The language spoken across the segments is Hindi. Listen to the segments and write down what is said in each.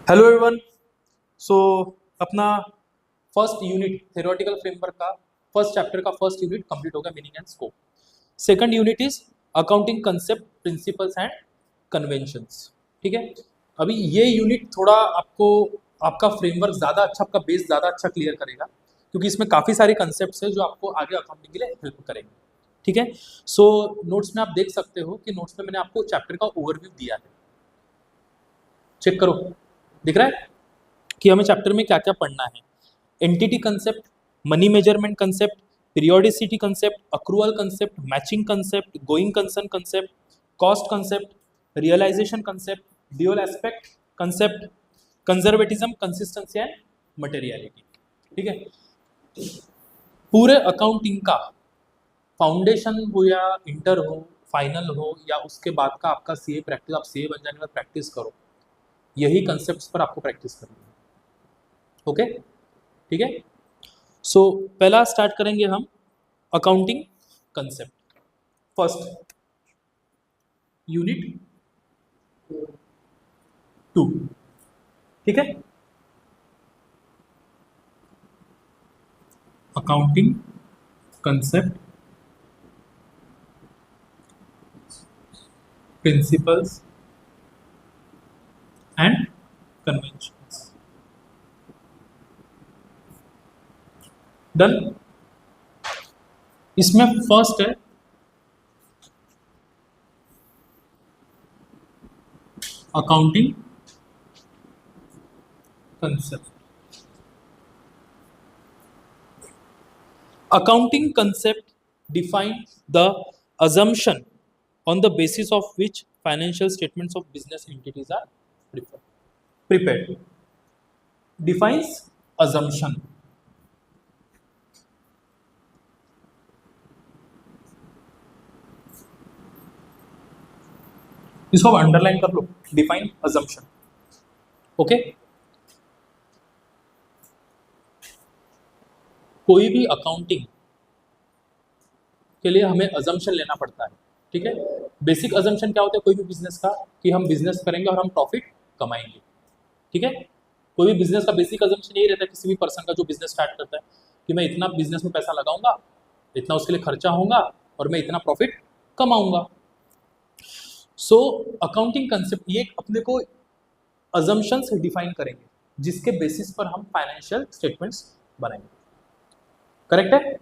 Hello everyone. सो अपना फर्स्ट यूनिट थ्योरेटिकल फ्रेमवर्क का फर्स्ट चैप्टर का फर्स्ट यूनिट कंप्लीट हो गया, meaning and scope. Second unit is accounting concept, principles and conventions. ठीक है, अभी ये यूनिट थोड़ा आपको आपका फ्रेमवर्क ज़्यादा अच्छा, आपका बेस ज़्यादा अच्छा क्लियर करेगा, क्योंकि इसमें काफ़ी सारे कंसेप्ट्स हैं जो आपको आगे अकाउंटिंग के लिए हेल्प करेंगे। ठीक है, सो नोट्स में आप देख सकते हो कि नोट्स में मैंने आपको चैप्टर का ओवरव्यू दिया है। चेक करो, दिख रहा है कि हमें चैप्टर में क्या क्या पढ़ना है। Entity concept, money measurement concept, periodicity concept, accrual concept, matching concept, going concern concept, cost concept, realisation concept, dual aspect concept, conservatism, consistency and materiality. ठीक है, पूरे अकाउंटिंग का फाउंडेशन हो या इंटर हो, फाइनल हो या उसके बाद का आपका सीए प्रैक्टिस, आप सीए बन जाने के बाद प्रैक्टिस करो, यही कंसेप्ट्स पर आपको प्रैक्टिस करनी है। ओके, ठीक है। सो पहला स्टार्ट करेंगे हम अकाउंटिंग कंसेप्ट, फर्स्ट यूनिट 2। ठीक है, accounting concept, principles and conventions. Done. इसमें फर्स्ट है accounting concept. Accounting concept defines the assumption on the basis of which financial statements of business entities are prepared. Defines assumption. इसको आप अंडरलाइन कर लो, डिफाइन assumption. ओके, कोई भी अकाउंटिंग के लिए हमें अजम्पशन लेना पड़ता है। ठीक है, बेसिक अजम्पशन क्या होता है कोई भी बिजनेस का, कि हम बिजनेस करेंगे और हम प्रॉफिट कमाएंगे। ठीक है, कोई भी बिजनेस का बेसिक अजम्पशन यही रहता है किसी भी पर्सन का जो बिजनेस स्टार्ट करता है, कि मैं इतना बिजनेस में पैसा लगाऊंगा, इतना उसके लिए खर्चा होगा और मैं इतना प्रॉफिट कमाऊंगा। सो अकाउंटिंग कंसेप्ट ये अपने को अजम्पशंस डिफाइन करेंगे जिसके बेसिस पर हम फाइनेंशियल स्टेटमेंट्स बनाएंगे। करेक्ट है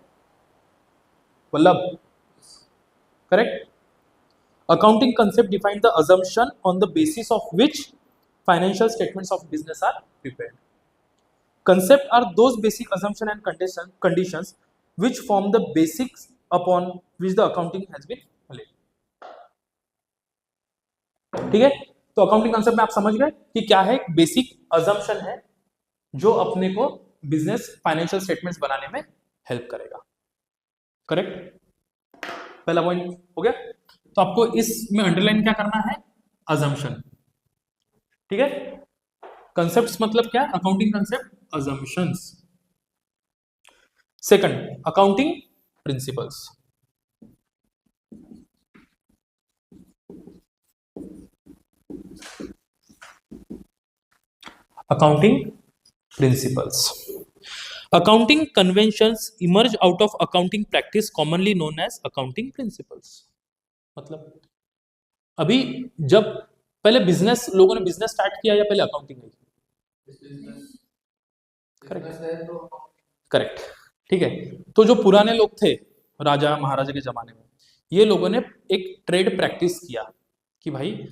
Vallabh? Correct. Accounting concept defines the assumption on the basis of which financial statements of business are prepared. Concept are those basic assumption and conditions which form the basics upon which the accounting has been laid. ठीक है, तो अकाउंटिंग कंसेप्ट में आप समझ गए कि क्या है, बेसिक अजम्पशन है जो अपने को बिजनेस फाइनेंशियल स्टेटमेंट्स बनाने में हेल्प करेगा। करेक्ट, पहला पॉइंट हो गया। तो आपको इसमें अंडरलाइन क्या करना है, अजम्पशन। ठीक है, कंसेप्ट्स मतलब क्या, accounting concept, assumptions. Second accounting principles. Accounting principles, accounting conventions emerge out of accounting practice commonly known as accounting principles. मतलब अभी जब पहले बिजनेस, लोगों ने बिजनेस स्टार्ट किया या पहले अकाउंटिंग आई? Correct, correct. ठीक है, तो जो पुराने लोग थे राजा महाराजा के जमाने में, ये लोगों ने एक ट्रेड प्रैक्टिस किया कि भाई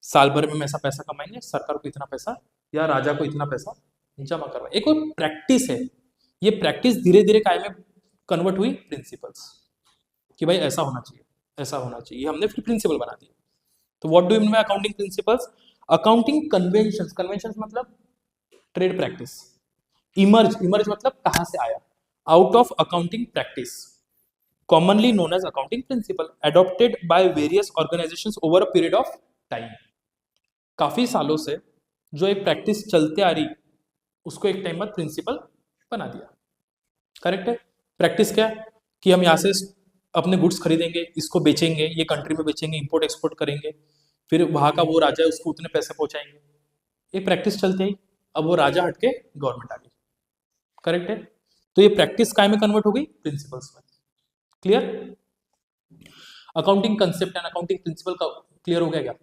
साल भर में हम ऐसा पैसा कमाएंगे, सरकार को इतना पैसा या राजा को इतना पैसा जमा करवा, एक और प्रैक्टिस है। ये प्रैक्टिस धीरे धीरे काय में कन्वर्ट हुई प्रिंसिपल्स, कि भाई ऐसा होना चाहिए, ऐसा होना चाहिए, हमने फिर प्रिंसिपल बना दिया। तो what do you mean by accounting principles? Accounting conventions, conventions मतलब ट्रेड प्रैक्टिस। इमर्ज, इमर्ज मतलब कहां से आया, out of accounting practice commonly known as accounting principle, adopted by various organisations over a period of time. काफी सालों से जो एक प्रैक्टिस चलते आ रही, उसको एक टाइम बाद प्रिंसिपल बना दिया। करेक्ट है, प्रैक्टिस क्या है कि हम यहाँ से अपने गुड्स खरीदेंगे, इसको बेचेंगे, ये कंट्री में बेचेंगे, इंपोर्ट एक्सपोर्ट करेंगे, फिर वहां का वो राजा है उसको उतने पैसे पहुंचाएंगे। एक प्रैक्टिस चलती है, अब वो राजा हट के गवर्नमेंट आ गई, करेक्ट है। तो ये प्रैक्टिस काय में कन्वर्ट हो गई, प्रिंसिपल्स में। Clear, accounting concept and accounting principle का क्लियर हो गया क्या?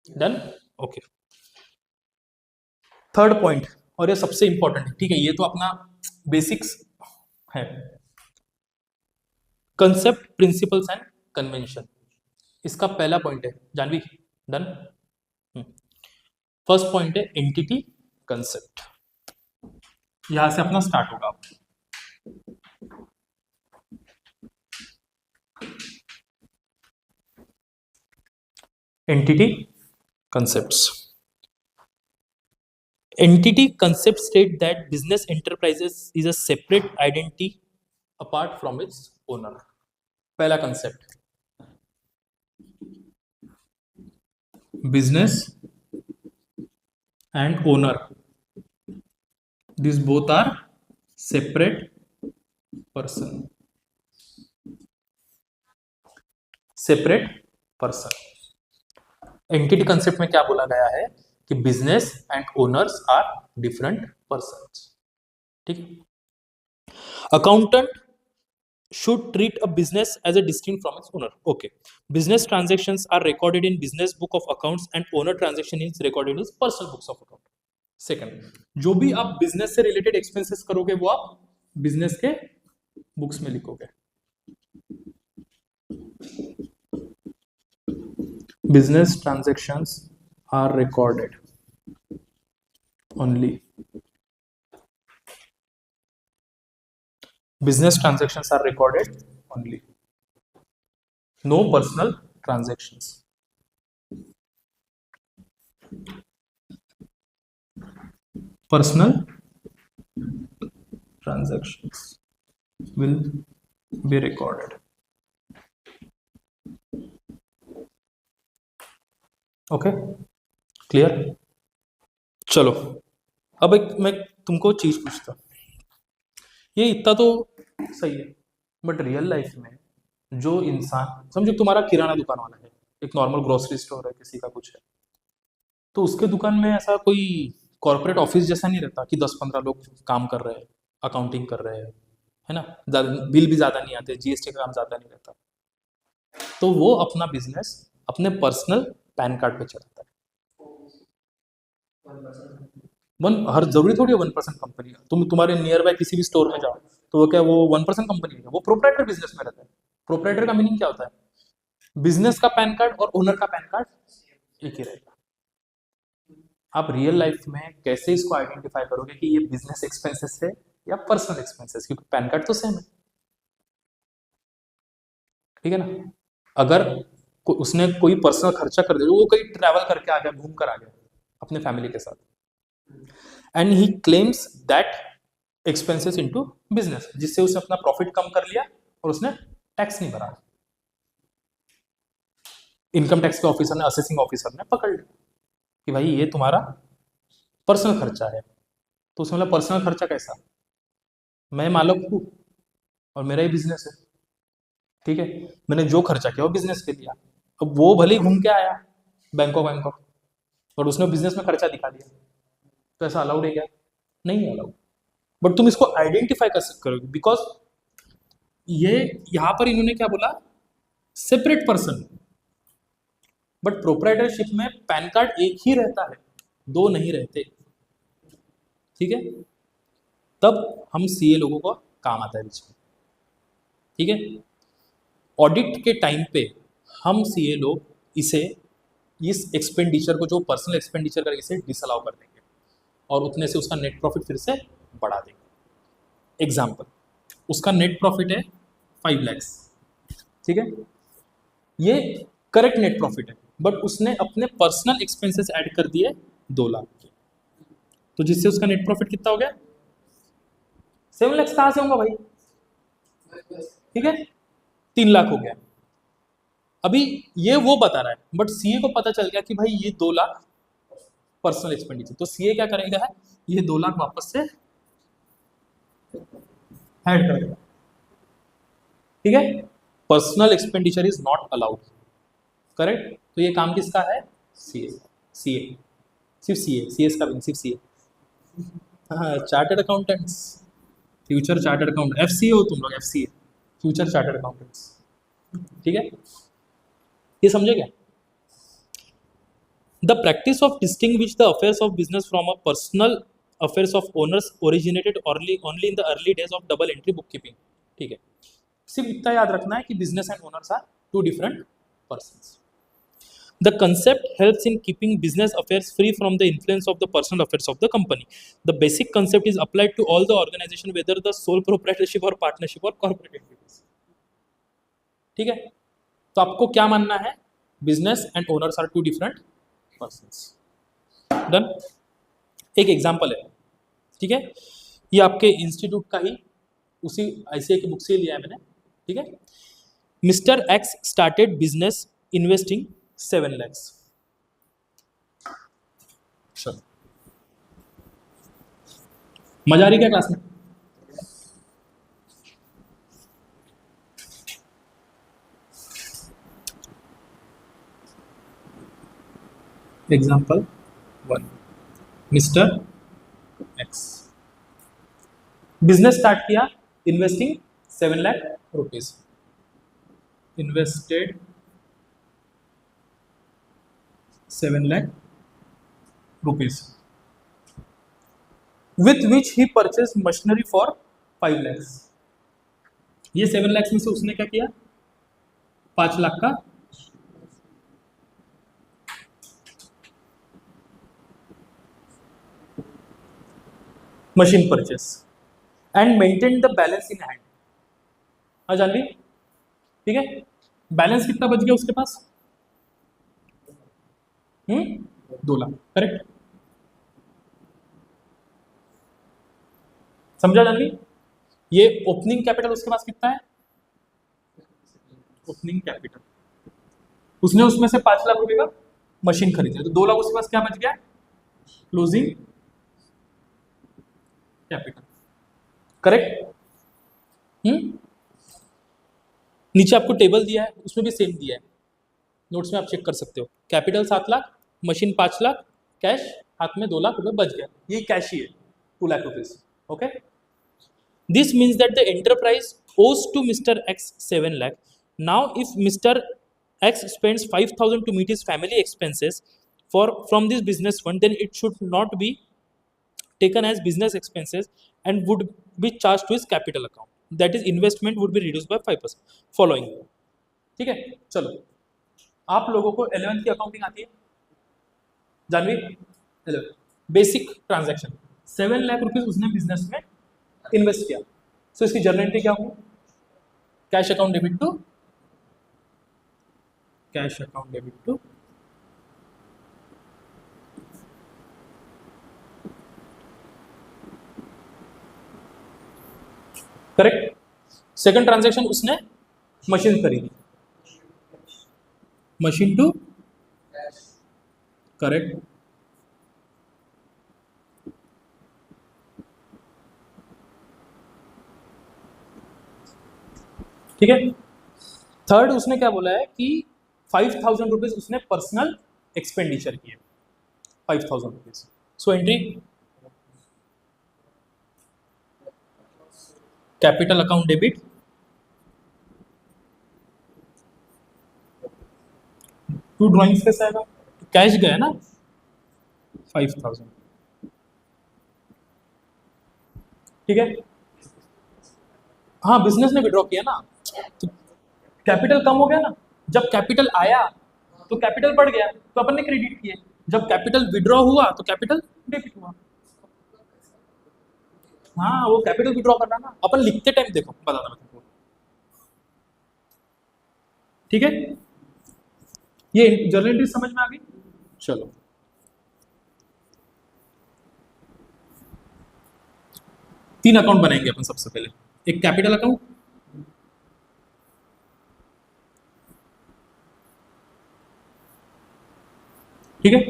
Done, okay. थर्ड पॉइंट, और ये सबसे इंपॉर्टेंट है, ठीक है, ये तो अपना बेसिक्स है, कंसेप्ट प्रिंसिपल्स एंड कन्वेंशन। इसका पहला पॉइंट है जानवी, डन। फर्स्ट पॉइंट है एंटिटी कंसेप्ट, यहां से अपना स्टार्ट होगा। Entity concepts. Entity concept state that business enterprises is a separate identity apart from its owner. पहला concept, business and owner, these both are separate person. Separate person. Entity concept में क्या बोला गया है कि business and owners are different persons, ठीक। Accountant should treat a business as a distinct from its owner. Okay, business transactions are recorded in business book of accounts and owner transaction is recorded in his personal books of account. Second, जो भी आप बिजनेस से रिलेटेड एक्सपेंसेस करोगे वो आप बिजनेस के बुक्स में लिखोगे। Business transactions are recorded only. Business transactions are recorded only. No personal transactions. Personal transactions will be recorded. Okay, clear. चलो अब एक मैं तुमको चीज पूछता, ये इतना तो सही है, बट रियल लाइफ में जो इंसान, समझो तुम्हारा किराना दुकान वाला है, एक नॉर्मल ग्रोसरी स्टोर है, किसी का कुछ है, तो उसके दुकान में ऐसा कोई कॉर्पोरेट ऑफिस जैसा नहीं रहता कि 10-15 लोग काम कर रहे हैं, अकाउंटिंग कर रहे हैं, है ना, बिल भी ज़्यादा नहीं आते, जीएसटी का काम ज़्यादा नहीं रहता, तो वो अपना बिजनेस अपने पर्सनल पैन कार्ड पे चलाता है। हर जरूरी थोड़ी है 1% कंपनी, तुम्हारे नियर बाय किसी भी स्टोर में जाओ तो वो क्या, वो 1% कंपनी है, वो प्रोप्राइटर बिजनेस में रहता है। प्रोप्राइटर का मीनिंग क्या होता है, बिजनेस का पैन कार्ड और ओनर का पैन कार्ड एक ही रहेगा। आप रियल लाइफ में कैसे इसको आइडेंटिफाई करोगे कि ये बिजनेस एक्सपेंसेस है या पर्सनल एक्सपेंसेस, क्योंकि पैन कार्ड तो सेम है, ठीक है ना। अगर उसने कोई पर्सनल खर्चा कर दिया, वो कहीं ट्रैवल करके आ गया, घूम कर आ गया अपने फैमिली के साथ, and he claims that expenses into business, जिससे उसने अपना प्रॉफिट कम कर लिया और उसने टैक्स नहीं भरा, इनकम टैक्स के ऑफिसर ने, असेसिंग ऑफिसर ने पकड़ लिया कि भाई ये तुम्हारा पर्सनल खर्चा है। तो उसने बोला पर्सनल खर्चा कैसा, मैं मालिक हूँ और मेरा ही बिजनेस है, ठीक है, मैंने जो खर्चा किया वो बिजनेस के लिया। अब वो भले ही घूम के आया बैंकॉक और उसने बिजनेस में खर्चा दिखा दिया, तो ऐसा अलाउड है क्या? नहीं है अलाउड। बट तुम इसको आइडेंटिफाई कैसे करोगे, बिकॉज ये यहां पर इन्होंने क्या बोला, सेपरेट पर्सन, बट प्रोप्राइटरशिप में पैन कार्ड एक ही रहता है, दो नहीं रहते, ठीक है। तब हम सीए लोगों को काम आता है बीच में, ठीक है। ऑडिट के टाइम पे हम सीए लोग इसे, इस एक्सपेंडिचर को जो पर्सनल एक्सपेंडिचर करके इसे डिसअलाउ कर देंगे और उतने से उसका नेट प्रॉफिट फिर से बढ़ा देंगे। एग्जाम्पल, उसका नेट प्रॉफिट है 5 लाख, ठीक है, ये करेक्ट नेट प्रॉफिट है, बट उसने अपने पर्सनल एक्सपेंसेस ऐड कर दिए 2 लाख के, तो जिससे उसका नेट प्रॉफिट कितना हो गया, 7 लाख कहां से होगा भाई, ठीक है, 3 लाख हो गया। अभी ये वो बता रहा है, बट सीए को पता चल गया कि भाई ये 2 लाख पर्सनल एक्सपेंडिचर, तो सीए क्या करेगा है, ये 2 लाख वापस से ऐड कर देगा, ठीक है। Personal expenditure is not allowed, correct. तो ये काम किसका है, सीए, सीए सिर्फ सीए, सीएस का भी सिर्फ सीए। हाँ, chartered accountants, future chartered account, FCA हो तुम लोग, एफसीए, फ्यूचर चार्टर्ड अकाउंटेंट्स। ठीक है, ये समझे क्या? The practice of distinguish the affairs of business from a personal affairs of owners originated only in the early days of double entry book keeping. ठीक है, सिर्फ इतना याद रखना है कि business and owners are two different persons. The concept helps in keeping business affairs free from the influence of the personal affairs of the company. The basic concept is applied to all the organization, whether the sole proprietorship or partnership or corporate entities. ठीक है, तो आपको क्या मानना है? Business and owners are two different persons. Done. एक एग्जांपल है, ठीक है, ये आपके इंस्टीट्यूट का ही उसी आईसीआई की बुक से लिया है मैंने। ठीक है, mister X started business investing 7 lakhs। चलो, मजा आ रही क्या क्लास में? Example 1, mister X business start किया, investing 7 lakh rupees, invested 7 lakh rupees, with which he purchased machinery for 5 lakhs। ये 7 lakhs में से उसने क्या किया? 5 लाख का machine purchase and maintain the balance in hand. हाँ जान ली, ठीक है, बैलेंस कितना बच गया उसके पास? 2 लाख, करेक्ट। समझा जान ली? ये ओपनिंग कैपिटल उसके पास कितना है? ओपनिंग कैपिटल, उसने उसमें से 5 लाख रुपए का मशीन खरीदा, तो 2 लाख उसके पास क्या बच गया? Closing capital, correct. नीचे आपको टेबल दिया है, उसमें भी सेम दिया है, नोट्स में आप चेक कर सकते हो। Capital 7 lakh, machine 5 lakh, cash हाथ में 2 लाख रुपए बच गया, ये कैश ही है 2 lakh rupees. Okay, this means that the enterprise owes to Mr. X 7 lakh. Now, if Mr. X spends 5,000 to meet his family expenses from this business fund, then it should not be taken as business expenses and would be charged to his capital account. That is, investment would be reduced by 5%. Following, ठीक है। चलो, आप लोगों को 11th की अकाउंटिंग आती है Janvi? 11 basic transaction, 7 lakh rupees उसने बिजनेस में इन्वेस्ट किया, तो इसकी जर्नल एंट्री क्या होगी? Cash account debit to cash account debit to correct. Second transaction, उसने मशीन खरीदी, मशीन टू करेक्ट। ठीक है, थर्ड उसने क्या बोला है कि 5,000 रुपीज उसने पर्सनल एक्सपेंडिचर किए, 5,000 rupees. So entry capital account debit to drawings कैसे आएगा? कैश गया ना 5,000, ठीक है। हाँ, बिजनेस ने विड्रॉ किया ना, तो कैपिटल कम हो गया ना, जब कैपिटल आया तो कैपिटल बढ़ गया, तो अपन ने क्रेडिट किए, जब कैपिटल विड्रॉ हुआ तो कैपिटल डेबिट हुआ। हाँ, वो कैपिटल विड्रॉ करना ना, अपन लिखते टाइम देखो बताता मैं तुमको, ठीक है। ये जर्नल एंट्री समझ में आ गई? चलो, तीन अकाउंट बनाएंगे अपन सबसे पहले। एक कैपिटल अकाउंट, ठीक है।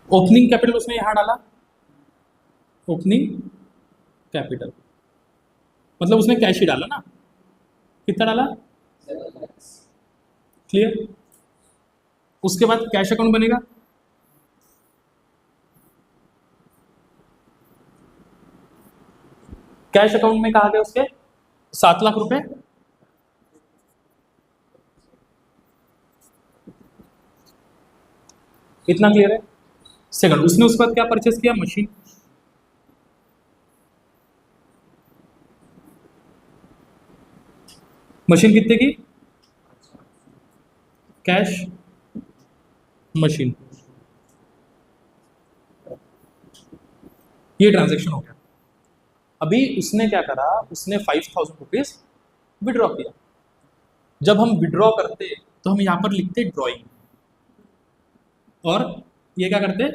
ओपनिंग कैपिटल उसने यहां डाला, ओपनिंग कैपिटल मतलब उसने कैश ही डाला ना, कितना डाला? क्लियर। उसके बाद कैश अकाउंट बनेगा, कैश अकाउंट में कहा गया उसके 7 लाख रुपए, इतना क्लियर है। सेकंड, उसने उसके बाद क्या परचेस किया, मशीन। मशीन कितने की, कैश मशीन, ये ट्रांजेक्शन हो गया। अभी उसने क्या करा, उसने 5,000 रुपीज विड्रॉ किया। जब हम विड्रॉ करते तो हम यहां पर लिखते ड्रॉइंग, और ये क्या करते,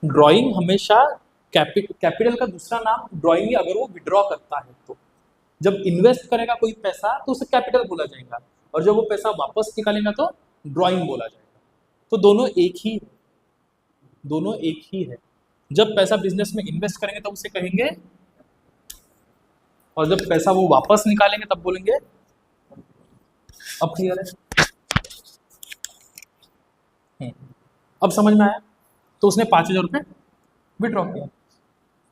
ड्रॉइंग हमेशा कैपिटल का दूसरा नाम ड्रॉइंग ही अगर वो विड्रॉ करता है तो। जब इन्वेस्ट करेगा कोई पैसा तो उसे कैपिटल बोला जाएगा, और जब वो पैसा वापस निकालेगा तो ड्रॉइंग बोला जाएगा। तो दोनों एक ही है, दोनों एक ही है। जब पैसा बिजनेस में इन्वेस्ट करेंगे तब उसे कहेंगे, और जब पैसा वो वापस निकालेंगे तब बोलेंगे। अब क्लियर है? अब समझ में आया? तो उसने 5,000 रुपये विड्रॉ किया,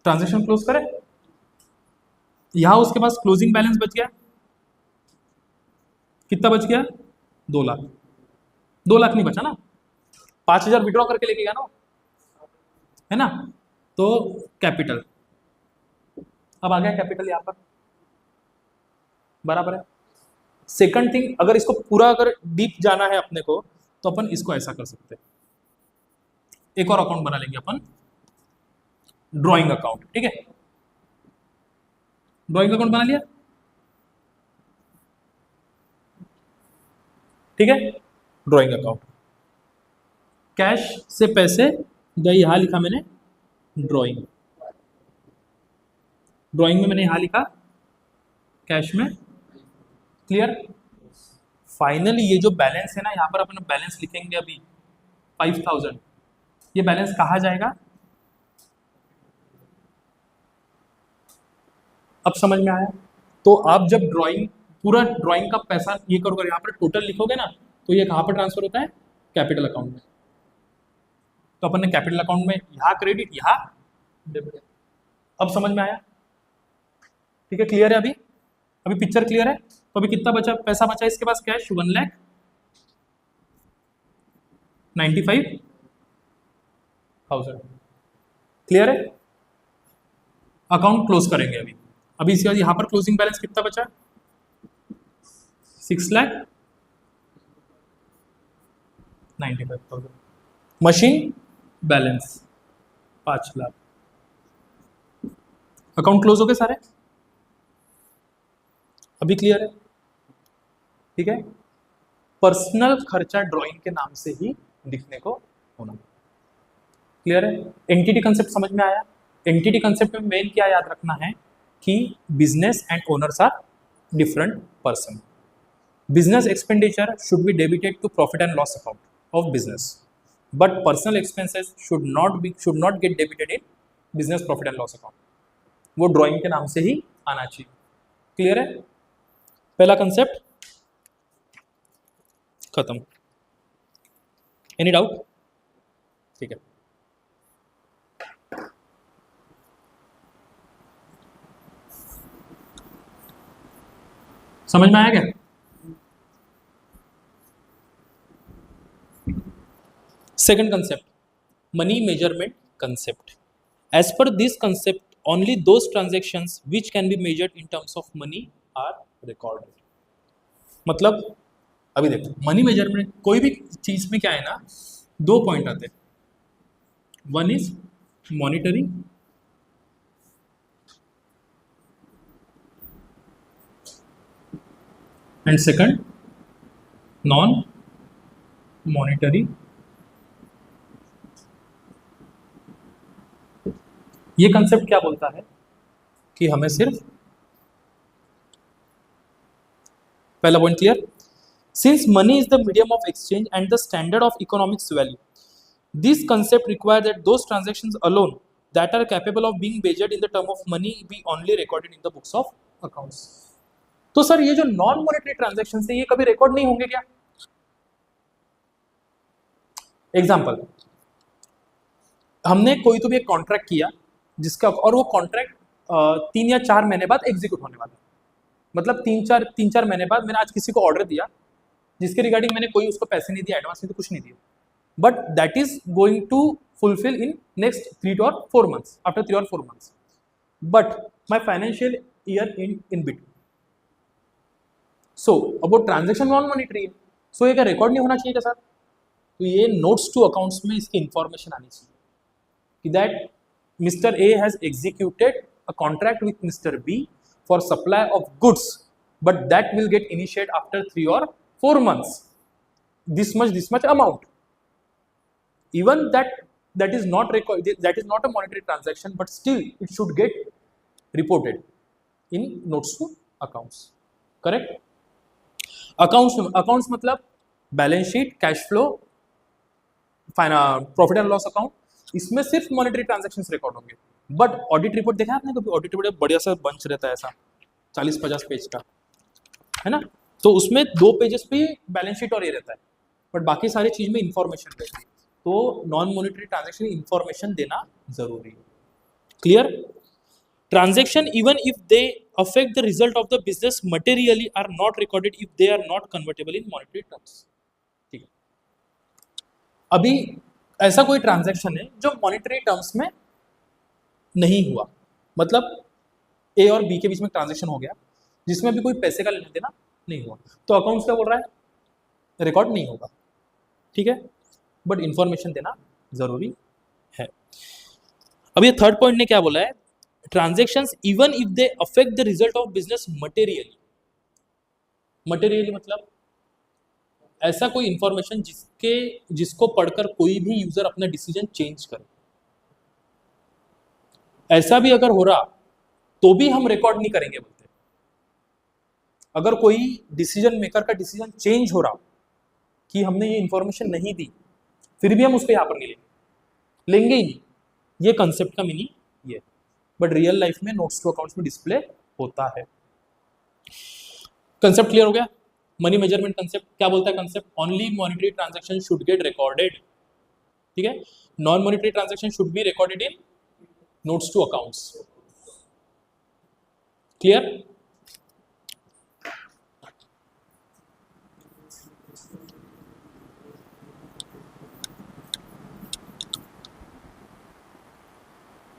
ट्रांजेक्शन क्लोज करे। यहां उसके पास क्लोजिंग बैलेंस बच गया, कितना बच गया, 2 लाख। 2 लाख नहीं बचा ना, 5,000 विड्रॉ करके लेके गया ना, है ना। तो कैपिटल, अब आ गया कैपिटल यहां पर, बराबर है। सेकंड थिंग, अगर इसको पूरा अगर डीप जाना है अपने को तो अपन इसको ऐसा कर सकते हैं, एक और अकाउंट बना लेंगे अपन, ड्राइंग अकाउंट। ठीक है, ड्राइंग अकाउंट बना लिया, ठीक है। ड्राइंग अकाउंट, कैश से पैसे गए, यहां लिखा मैंने ड्राइंग, ड्राइंग में मैंने यहां लिखा कैश में, क्लियर। फाइनली ये जो बैलेंस है ना, यहां पर अपन बैलेंस लिखेंगे अभी 5,000, ये बैलेंस कहा जाएगा, अब समझ में आया? तो आप जब ड्राइंग, पूरा ड्राइंग का पैसा ये करोगे, यहाँ पर टोटल लिखोगे ना, तो ये कहाँ पर ट्रांसफर होता है, कैपिटल अकाउंट में। तो अपन ने कैपिटल अकाउंट में यहाँ क्रेडिट, यहाँ डेबिट। अब समझ में आया? ठीक है, क्लियर है? अभी अभी पिक्चर क्लियर है? तो अभी कितना बचा, पैसा बचा इसके पास कैश, 1,95,000, क्लियर है। अकाउंट क्लोज करेंगे अभी। अभी इसके बाद यहां पर क्लोजिंग बैलेंस कितना बचा, 6,95,000। Machine balance 5 lakh. Account close हो गए सारे, अभी क्लियर है? ठीक है, पर्सनल खर्चा ड्राइंग के नाम से ही दिखने को होना, क्लियर है। एंटिटी कंसेप्ट समझ में आया? एंटिटी कंसेप्ट में मेन क्या याद रखना है कि business and owners are different person. Business expenditure should be debited to profit and loss account of business, but personal expenses should not get debited in business profit and loss account. वो ड्राइंग के नाम से ही आना चाहिए, क्लियर है। पहला कंसेप्ट खत्म, एनी डाउट? ठीक है, समझ में आया क्या? Second concept, money measurement concept. As per this concept only those transactions which can be measured in terms of money are recorded। मतलब अभी देखो, मनी मेजरमेंट कोई भी चीज में क्या है ना, 2 पॉइंट आते हैं, one is monetary and second non monetary. ये कंसेप्ट क्या बोलता है कि हमें सिर्फ, पहला point clear, since money is the medium of exchange and the standard of economics value, this concept require that those transactions alone that are capable of being measured in the term of money be only recorded in the books of accounts. तो सर ये जो नॉन मॉनेटरी ट्रांजैक्शंस है ये कभी रिकॉर्ड नहीं होंगे क्या? एग्जांपल, हमने कोई तो भी एक कॉन्ट्रैक्ट किया जिसका, और वो कॉन्ट्रैक्ट 3 या 4 महीने बाद एग्जीक्यूट होने वाला है। मतलब 3-4 महीने बाद मैंने आज किसी को ऑर्डर दिया जिसके रिगार्डिंग मैंने कोई उसको पैसे नहीं दिया, एडवांस नहीं दिया, कुछ नहीं दिया, but that is going to fulfil in next 3 or 4 months, after 3 or 4 months, but my financial year in between. So अब वो ट्रांजेक्शन नॉन मॉनिटरी है, सो ये क्या रिकॉर्ड नहीं होना चाहिए क्या सर? तो ये नोट्स टू अकाउंट्स में इसकी इंफॉर्मेशन आनी चाहिए कि that mister A has executed a contract with mister B for supply of goods, but that will get initiate after 3 or 4 months, this much amount, even that is not record, that is not a monetary transaction, but still it should get reported in notes to accounts, correct? accounts मतलब balance sheet, cash flow, profit and loss account, इसमें सिर्फ मॉनेटरी ट्रांजैक्शंस रिकॉर्ड होंगे। बट ऑडिट रिपोर्ट देखा आपने कभी? ऑडिट रिपोर्ट बढ़िया सा बंच रहता है ऐसा 40-50 पेज का, है ना? तो उसमें 2 पेजेस पे बैलेंस शीट और ये रहता है, बट बाकी सारी चीज में इंफॉर्मेशन रहती है। तो नॉन मॉनेटरी ट्रांजैक्शन इंफॉर्मेशन देना जरूरी है। Clear? Transaction even if they affect the result of the business materially are not recorded if they are not convertible in monetary terms। ठीक है, अभी ऐसा कोई ट्रांजैक्शन है जो मॉनेटरी टर्म्स में नहीं हुआ, मतलब ए और बी के बीच में ट्रांजैक्शन हो गया जिसमें भी कोई पैसे का लेना देना नहीं हुआ, तो अकाउंट्स क्या बोल रहा है? रिकॉर्ड नहीं होगा, ठीक है, बट इंफॉर्मेशन देना जरूरी है। अब ये थर्ड पॉइंट ने क्या बोला है? Transactions even if they affect the result of business materially. Materially मतलब ऐसा कोई इंफॉर्मेशन जिसको पढ़कर कोई भी यूजर अपना डिसीजन चेंज करे, ऐसा भी अगर हो रहा तो भी हम रिकॉर्ड नहीं करेंगे बोलते। अगर कोई डिसीजन मेकर का डिसीजन चेंज हो रहा कि हमने ये इंफॉर्मेशन नहीं दी, फिर भी हम उसको यहाँ पर नहीं लेंगे ही नहीं, ये कंसेप्ट का मीनिंग ये, बट रियल लाइफ में नोट्स टू अकाउंट्स में डिस्प्ले होता है। कंसेप्ट क्लियर हो गया? मनी मेजरमेंट कंसेप्ट क्या बोलता है? Concept only monetary transaction should get recorded, ठीक है, non monetary transaction should be recorded in notes to accounts. Clear?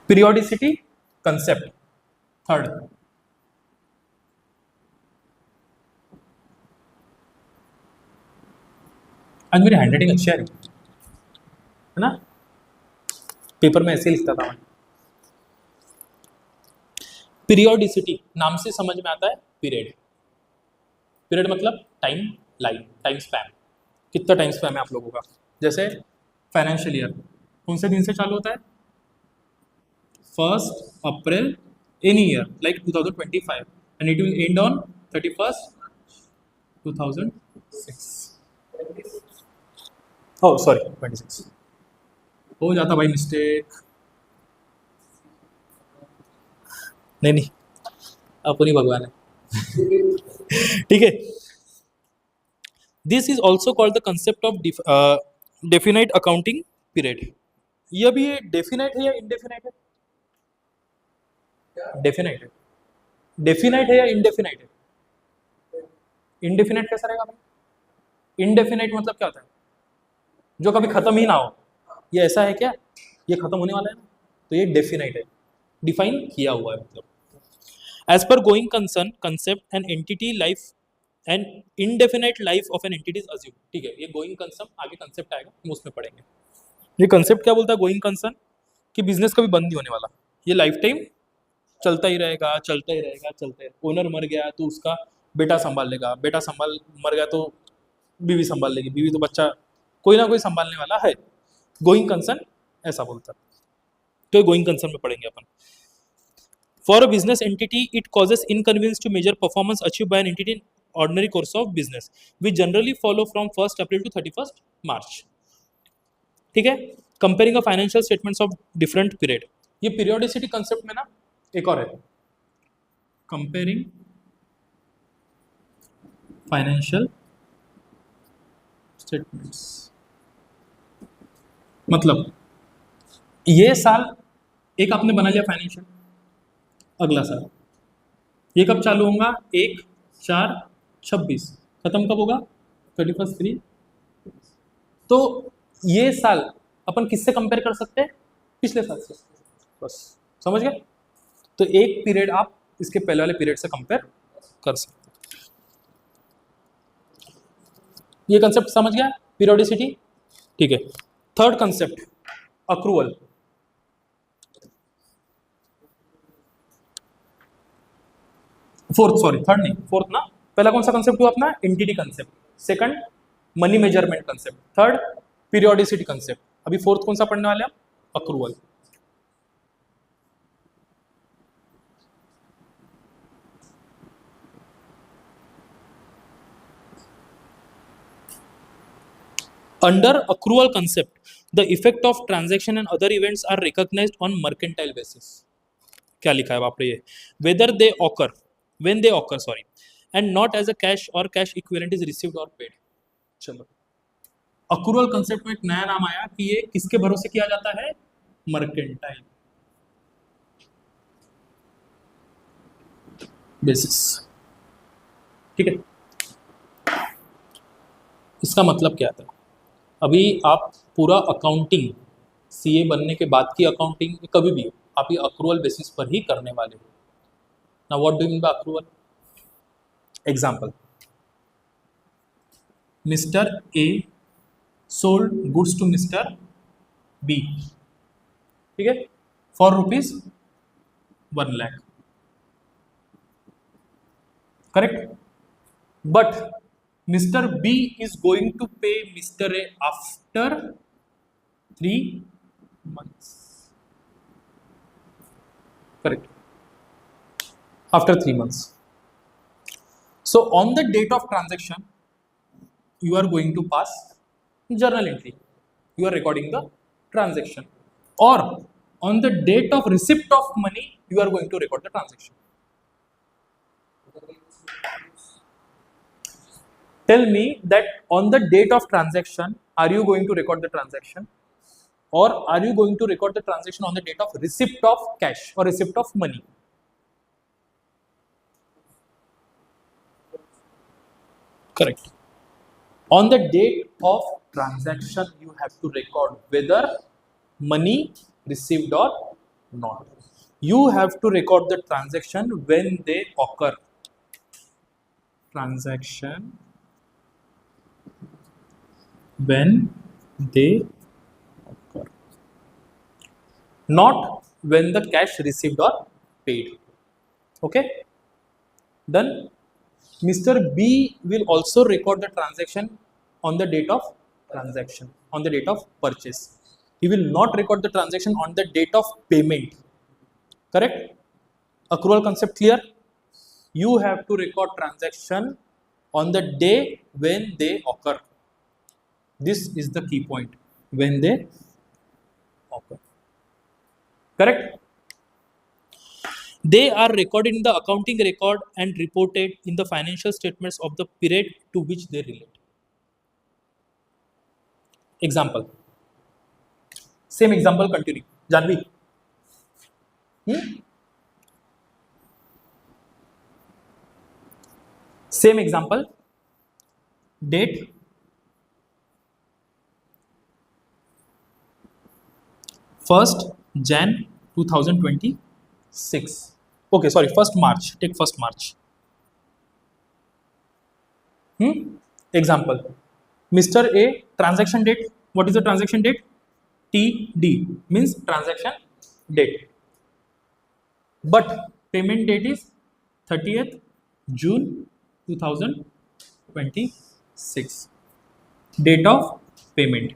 Periodicity concept third, आज मेरी हैंडराइटिंग अच्छी आ रही है ना, पेपर में ऐसे लिखता था मैं। पीरियोडिसिटी नाम से समझ में आता है पीरियड, पीरियड मतलब टाइम लाइन, टाइम स्पैन, कितना टाइम स्पैन है आप लोगों का। जैसे फाइनेंशियल ईयर कौन से दिन से चालू होता है? 1st April any year like 2025 and it will end on 31st 2006, oh sorry 26, हो जाता भाई मिस्टेक, नहीं अपनी भगवान है ठीक है। This is also called the concept of definite accounting period. ये भी डेफिनाइट है या इनडेफिनाइट है? डेफिनाइट है। डेफिनाइट है या इनडेफिनाइट है? इनडेफिनाइट कैसा रहेगा भाई? इनडेफिनाइट मतलब क्या होता है? जो कभी खत्म ही ना हो, ये ऐसा है क्या? ये खत्म होने वाला है ना, तो ये डेफिनाइट है, डिफाइन किया हुआ है। मतलब as per going concern concept an entity life and indefinite life of an entity is assume. ठीक है, ये गोइंग कंसर्न आगे कंसेप्ट आएगा, हम उसमें पढ़ेंगे। ये कंसेप्ट क्या बोलता है? गोइंग कंसर्न कि बिजनेस कभी बंद नहीं होने वाला, ये लाइफ टाइम चलता ही रहेगा, चलता ही रहेगा, चलता ही। ओनर मर गया तो उसका बेटा संभाल लेगा, बेटा मर गया तो बीवी संभाल लेगी, बीवी तो बच्चा, कोई ना कोई संभालने वाला है। गोइंग कंसर्न ऐसा बोलता है, तो गोइंग कंसर्न में पढ़ेंगे अपन। For a business entity it causes inconvenience to measure performance achieve by an entity in ordinary course of business we generally follow from 1st April to 31st March। ठीक है, comparing financial statements of different period. ये पीरियोडिसिटी कंसेप्ट में ना एक और है, कंपेयरिंग फाइनेंशियल स्टेटमेंट्स। मतलब ये साल एक आपने बना लिया फाइनेंशियल, अगला साल ये कब चालू होगा, 1/4/26, खत्म कब होगा, 31/3। तो ये साल अपन किससे कंपेयर कर सकते हैं, पिछले साल से, बस समझ गए। तो एक पीरियड आप इसके पहले वाले पीरियड से कंपेयर कर सकते हैं। ये कंसेप्ट समझ गया, पीरियोडिसिटी, ठीक है। Third concept accrual. Fourth, sorry third नहीं, फोर्थ ना। पहला कौन सा कंसेप्ट हुआ अपना, entity concept. Second money measurement concept. Third periodicity concept. अभी फोर्थ कौन सा पढ़ने वाले हैं, accrual. Under accrual concept, the effect of transaction and other events are recognized on mercantile basis. क्या लिखा है बाप रे ये, whether they occur, when they occur, sorry, and not as a cash or cash equivalent is received or paid. चलो, accrual concept में एक नया नाम आया कि ये किसके भरोसे किया जाता है, mercantile basis, ठीक है। इसका मतलब क्या था, अभी आप पूरा अकाउंटिंग सीए बनने के बाद की अकाउंटिंग कभी भी आप ये अक्रूवल बेसिस पर ही करने वाले हो। Now what do mean by accrual, example, mister A sold goods to mister B, ठीक है, for ₹1,00,000, correct. But Mr. B is going to pay Mr. A after 3 months. Correct. After 3 months. So on the date of transaction, you are going to pass journal entry. You are recording the transaction. Or on the date of receipt of money, you are going to record the transaction. Tell me that on the date of transaction, are you going to record the transaction, or are you going to record the transaction on the date of receipt of cash or receipt of money? Correct. On the date of transaction, you have to record whether money received or not. You have to record the transaction when they occur. Transaction when they occur, not when the cash received or paid. Okay, then Mr. B will also record the transaction on the date of transaction, on the date of purchase. He will not record the transaction on the date of payment. Correct? Accrual concept clear? You have to record transaction on the day when they occur. This is the key point, when they occur. Correct? They are recorded in the accounting record and reported in the financial statements of the period to which they relate. Example. Same example continue. Janvi. Same example. Date. First Jan 2026. Okay, sorry, 1st March. Take 1st March. Example. Mr. A, transaction date. What is the transaction date? TD means transaction date. But payment date is 30th June 2026. Date of payment,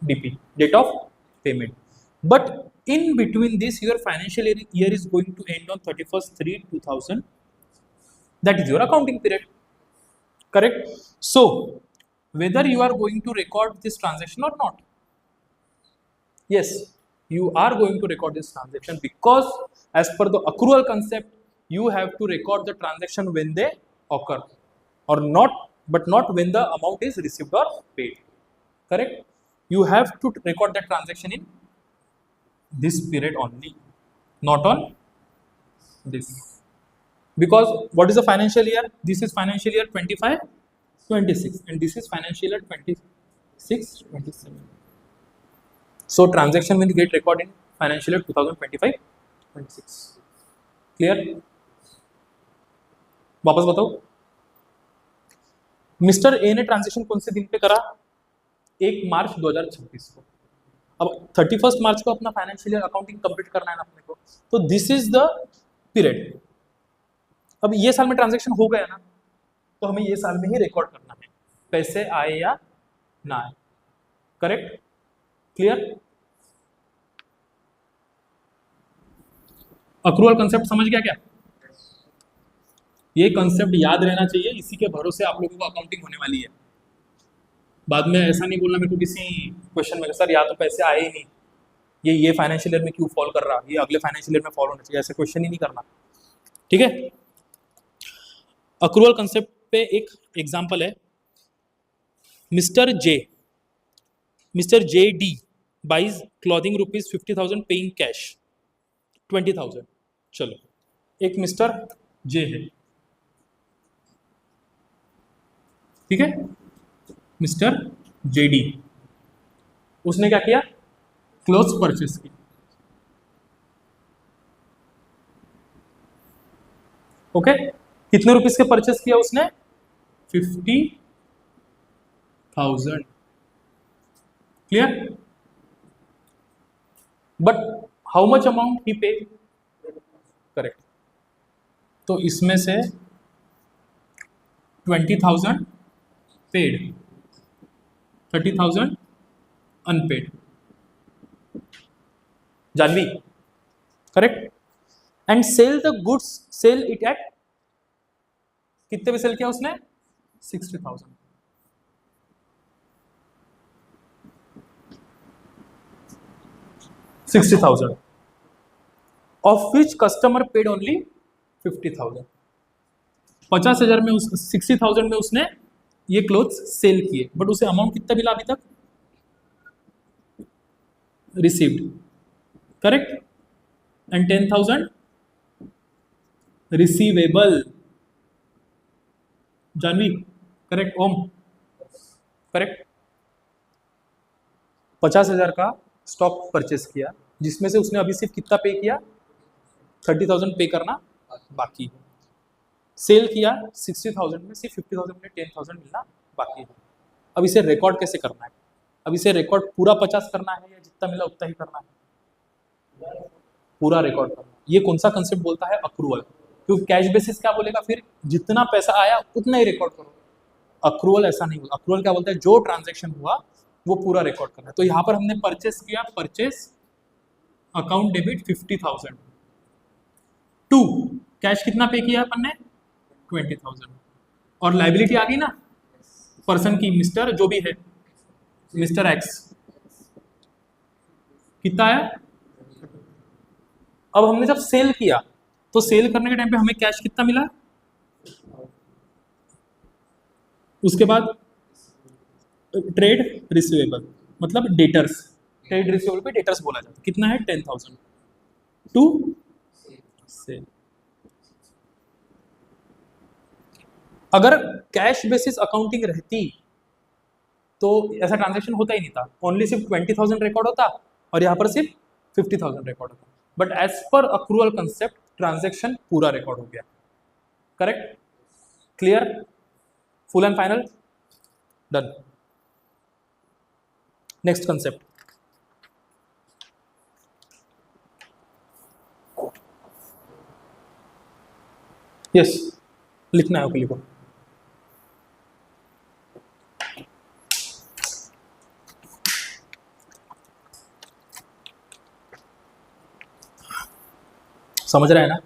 DP, date of payment. But in between this, your financial year is going to end on 31st/3/2000. That is your accounting period. Correct? So, whether you are going to record this transaction or not, yes, you are going to record this transaction, because as per the accrual concept, you have to record the transaction when they occur, or not, but not when the amount is received or paid. Correct? You have to record the transaction in this period only, not on this, because what is the financial year? This is financial year 25-26 and this is financial year 26-27. So transaction will get recorded in financial year 2025-26. Clear? वापस बताओ, मिस्टर ए ने ट्रांजेक्शन कौन से दिन पे करा? 1 मार्च 2026 को। अब 31 मार्च को अपना फाइनेंशियल ईयर अकाउंटिंग कंप्लीट करना है ना अपने को, तो दिस इज द पीरियड। अब ये साल में ट्रांजेक्शन हो गया ना, तो हमें ये साल में ही रिकॉर्ड करना है, पैसे आए या ना आए। करेक्ट? क्लियर? अक्रूवल कंसेप्ट समझ गया क्या? ये कंसेप्ट याद रहना चाहिए, इसी के भरोसे आप लोगों को अकाउंटिंग होने वाली है। बाद में ऐसा नहीं बोलना मेरे को किसी क्वेश्चन में, सर या तो पैसे आए ही नहीं, ये फाइनेंशियल ईयर में क्यों फॉल कर रहा, ये अगले फाइनेंशियल ईयर में फॉल होना चाहिए, ऐसे क्वेश्चन ही नहीं करना। ठीक है? अक्रूवल कंसेप्ट पे एक एग्जांपल है, mister J D buys clothing rupees 50,000 paying cash 20,000। चलो, एक मिस्टर जे है, ठीक है, मिस्टर जेडी, उसने क्या किया? क्लोथ्स परचेस की। ओके, कितने रुपीस के परचेस किया उसने? 50,000। Clear? But how much amount he pay? Correct. तो इसमें से 20,000 paid, 30,000 unpaid. Janvi? Correct. And sell the goods, sell it at, कितने पे सेल किया उसने? 60,000। Of which customer paid only 50,000। 50,000 में, उस 60,000 में उसने ये क्लोथ्स सेल किए, बट उसे अमाउंट कितना मिला अभी तक? Received. Correct? And 10,000 receivable. Janvi? Correct. Om? Correct. 50,000 का स्टॉक परचेस किया, जिसमें से उसने अभी सिर्फ कितना पे किया? 30,000 पे करना बाकी है। सेल किया 60,000 में, सिर्फ 50,000 में 10,000 मिलना बाकी है। अब इसे रिकॉर्ड कैसे करना है? अब इसे रिकॉर्ड पूरा 50 करना है या जितना मिला उतना ही करना है? पूरा रिकॉर्ड करना। ये कौन सा कंसेप्ट बोलता है? अक्रूवल। क्योंकि कैश बेसिस क्या बोलेगा फिर? जितना पैसा आया उतना ही रिकॉर्ड करो। अक्रूवल ऐसा नहीं बोलता। अक्रूवल क्या बोलता है? जो ट्रांजेक्शन हुआ वो पूरा रिकॉर्ड करना है। तो यहाँ पर हमने परचेस किया, purchase account debit 50,000 to cash कितना पे किया अपन ने? 20,000। और लाइबिलिटी आ गई ना पर्सन की, मिस्टर जो भी है, मिस्टर एक्स, कितना आया? अब हमने जब सेल किया तो सेल करने के टाइम पे हमें कैश कितना मिला? उसके बाद ट्रेड रिसीवेबल, मतलब डेटर्स, ट्रेड रिसीवेबल पे डेटर्स बोला जाता है, कितना है? 10,000 टू सेल। अगर कैश बेसिस अकाउंटिंग रहती तो ऐसा ट्रांजैक्शन होता ही नहीं था, ओनली सिर्फ 20,000 रिकॉर्ड होता और यहाँ पर सिर्फ 50,000 रिकॉर्ड होता। But as per accrual concept transaction पूरा रिकॉर्ड हो गया। Correct? Clear? Full and final? Done. Next concept, yes, लिखना है, ओके लिखो। समझ रहा है ना?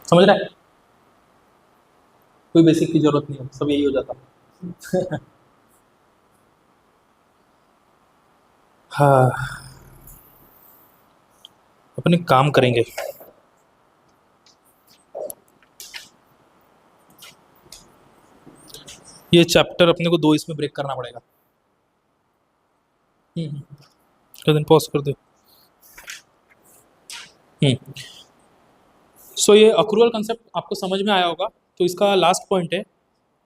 समझ रहा है? कोई बेसिक की जरूरत नहीं है, सब यही हो जाता। हाँ, अपन एक काम करेंगे, ये चैप्टर अपने को 2 इसमें ब्रेक करना पड़ेगा। पॉज कर दो। सो ये अक्रूवल कंसेप्ट आपको समझ में आया होगा। तो इसका लास्ट पॉइंट है,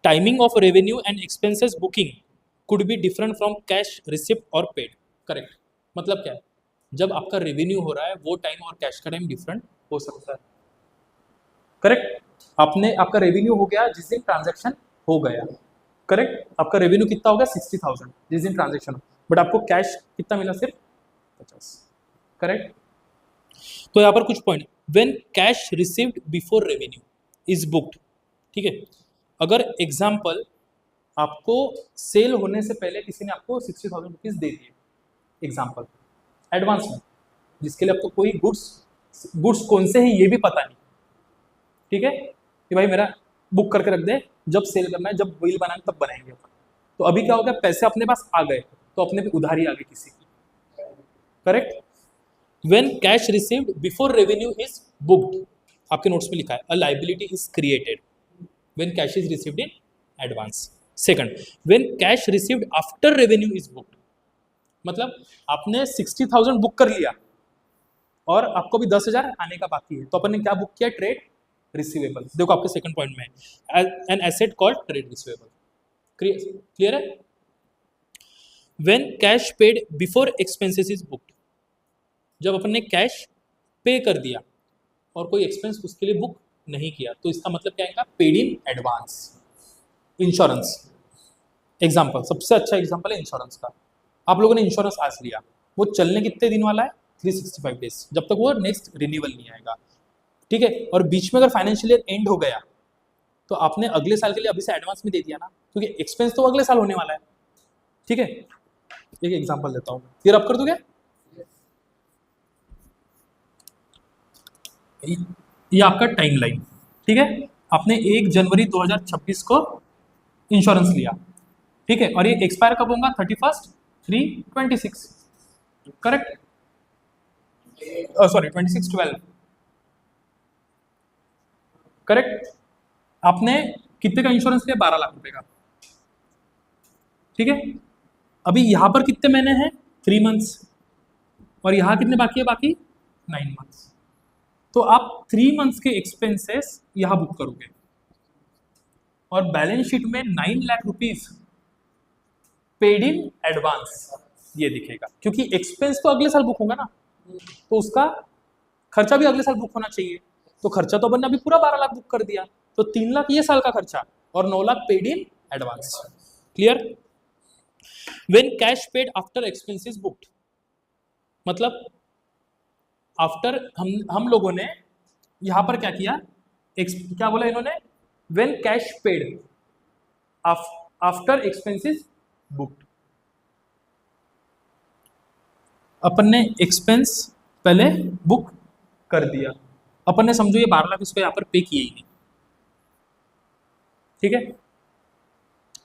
timing of revenue and expenses booking could be different from cash receipt और पेड। करेक्ट। मतलब क्या है, जब आपका रेवेन्यू हो रहा है वो टाइम और कैश का टाइम डिफरेंट हो सकता है। करेक्ट। आपका रेवेन्यू हो गया जिस दिन ट्रांजैक्शन हो गया। करेक्ट। आपका रेवेन्यू कितना हो गया 60,000 जिस दिन ट्रांजैक्शन, बट आपको कैश कितना मिला, सिर्फ 50। करेक्ट। तो यहाँ पर कुछ point, when cash received before revenue is booked. ठीक है, अगर एग्जाम्पल आपको सेल होने से पहले किसी ने आपको 60,000 रुपीज दे दिए, एग्जाम्पल एडवांस में, जिसके लिए आपको कोई गुड्स कौन से हैं ये भी पता नहीं। ठीक है, कि भाई मेरा बुक करके रख दे, जब सेल करना है, जब बिल बनाना तब बनाएंगे। तो अभी क्या हो गया, पैसे अपने पास आ गए तो अपने पे उधारी आ गई किसी की। Correct. When cash received before revenue is booked, आपके नोट्स में लिखा है, अ liability is created when cash is received in advance. Second, when cash received after revenue is booked, मतलब आपने 60,000 बुक कर लिया और आपको भी 10,000 आने का बाकी है, तो अपन ने क्या बुक किया, ट्रेड रिसीवेबल। देखो आपके सेकंड पॉइंट में है, an asset called trade receivable. Clear है। When cash paid before expenses is booked, जब अपन ने कैश पे कर दिया और कोई एक्सपेंस उसके लिए बुक नहीं किया, तो इसका मतलब क्या आएगा, paid in advance. Insurance example, सबसे अच्छा एग्जाम्पल है इंश्योरेंस का। आप लोगों ने इंश्योरेंस आज लिया, वो चलने कितने दिन वाला है, 365 डेज, जब तक वो नेक्स्ट रिन्यूअल नहीं आएगा। ठीक है, और बीच में अगर फाइनेंशियल ईयर एंड हो गया तो आपने अगले साल के लिए अभी से एडवांस में दे दिया ना, क्योंकि एक्सपेंस तो अगले साल होने वाला है। ठीक है, एक एग्जांपल देता हूँ, क्लियर आप कर दोगे। ये आपका टाइमलाइन। ठीक है, आपने 1 जनवरी 2026 को इंश्योरेंस लिया। ठीक है, और ये एक्सपायर कब होगा, 31/3/26। Correct, sorry 26/12। करेक्ट। आपने कितने का इंश्योरेंस लिया, 12 लाख रुपए का। ठीक है, अभी यहां पर कितने महीने हैं, 3 मंथ्स, और यहां कितने बाकी है, बाकी 9 मंथ्स। तो आप 3 मंथ्स के एक्सपेंसेस यहां बुक करोगे और बैलेंस शीट में 9 lakh rupees paid in advance ये दिखेगा, क्योंकि एक्सपेंस तो अगले साल बुक होगा ना, तो उसका खर्चा भी अगले साल बुक होना चाहिए। तो खर्चा तो अपन ने अभी पूरा 12 लाख बुक कर दिया, तो 3 लाख ये साल का खर्चा और 9 lakh paid in advance. Clear. When cash paid after expenses booked, मतलब आफ्टर हम लोगों ने यहां पर क्या किया, क्या बोला इन्होंने, when cash paid after expenses booked. अपन ने एक्सपेंस पहले बुक कर दिया, अपन ने समझो ये 12 लाख इसको यहाँ पर पे किए ही नहीं। ठीक है,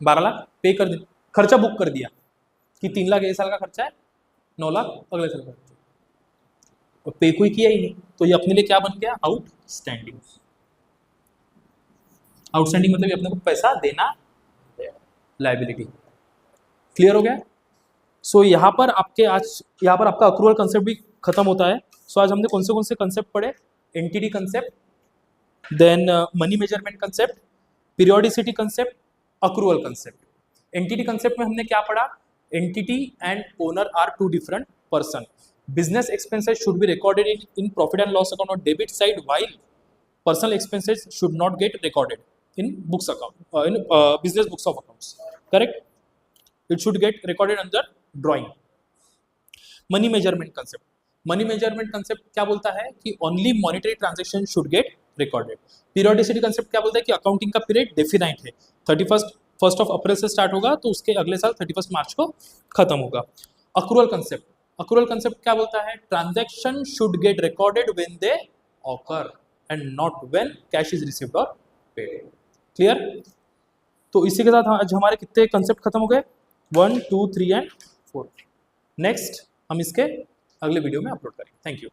12 लाख पे कर दिया, खर्चा बुक कर दिया कि 3 लाख ये साल का खर्चा है, 9 लाख अगले साल का खर्चा, और पे कोई किया ही नहीं, तो ये अपने लिए क्या बन गया, आउटस्टैंडिंग। आउटस्टैंडिंग मतलब ये अपने को पैसा देना, लायबिलिटी। क्लियर हो गया। सो यहाँ पर आपका अक्रूवल कंसेप्ट भी खत्म होता है। सो आज हमने कौन से कंसेप्ट पढ़े, entity concept, then money measurement concept, periodicity concept, accrual concept. Entity concept में हमने क्या पढ़ा, entity and owner are 2 different person, business expenses should be recorded in profit and loss account और debit side, while personal expenses should not get recorded in books account, in business books of accounts. Correct, it should get recorded under drawing. Money measurement concept, money measurement concept क्या बोलता है कि only monetary transaction should get recorded. Periodicity concept क्या बोलता है कि अकाउंटिंग का पीरियड डेफिनाइट है, 1st ऑफ अप्रैल से स्टार्ट होगा तो उसके अगले साल 31 मार्च को खत्म होगा। अक्रूवल कंसेप्ट क्या बोलता है, transaction should get recorded when they occur and not when cash is received और पेड। क्लियर। तो इसी के साथ आज हमारे कितने कंसेप्ट खत्म हो गए, 1, 2, 3 एंड 4। नेक्स्ट हम इसके अगले वीडियो में अपलोड करेंगे। Thank you.